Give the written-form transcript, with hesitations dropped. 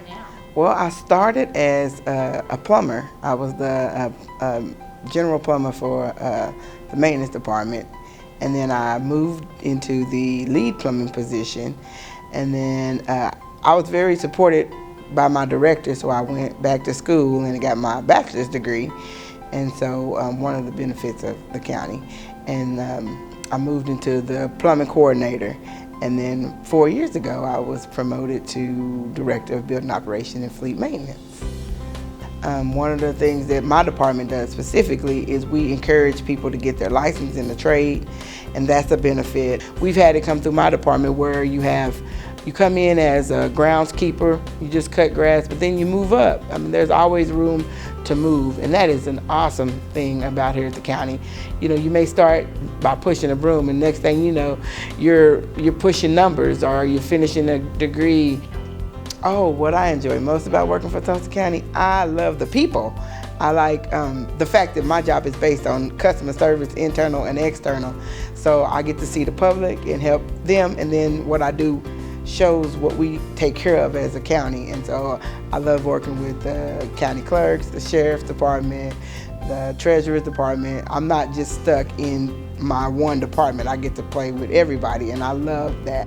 now? Well, I started as a plumber. I was the general plumber for the maintenance department, and then I moved into the lead plumbing position, and then I was very supported by my director, so I went back to school and got my bachelor's degree, and so one of the benefits of the county, and I moved into the plumbing coordinator. And then 4 years ago, I was promoted to Director of Building Operation and Fleet Maintenance. One of the things that my department does specifically is we encourage people to get their license in the trade, and that's a benefit. We've had it come through my department where you come in as a groundskeeper, you just cut grass, but then you move up. I mean, there's always room to move, and that is an awesome thing about here at the county. You know, you may start by pushing a broom, and next thing you know, you're pushing numbers or you're finishing a degree. Oh, what I enjoy most about working for Tulsa County, I love the people. I like the fact that my job is based on customer service, internal and external. So I get to see the public and help them, and then what I do shows what we take care of as a county. And so I love working with the county clerks, the sheriff's department, the treasurer's department. I'm not just stuck in my one department. I get to play with everybody, and I love that.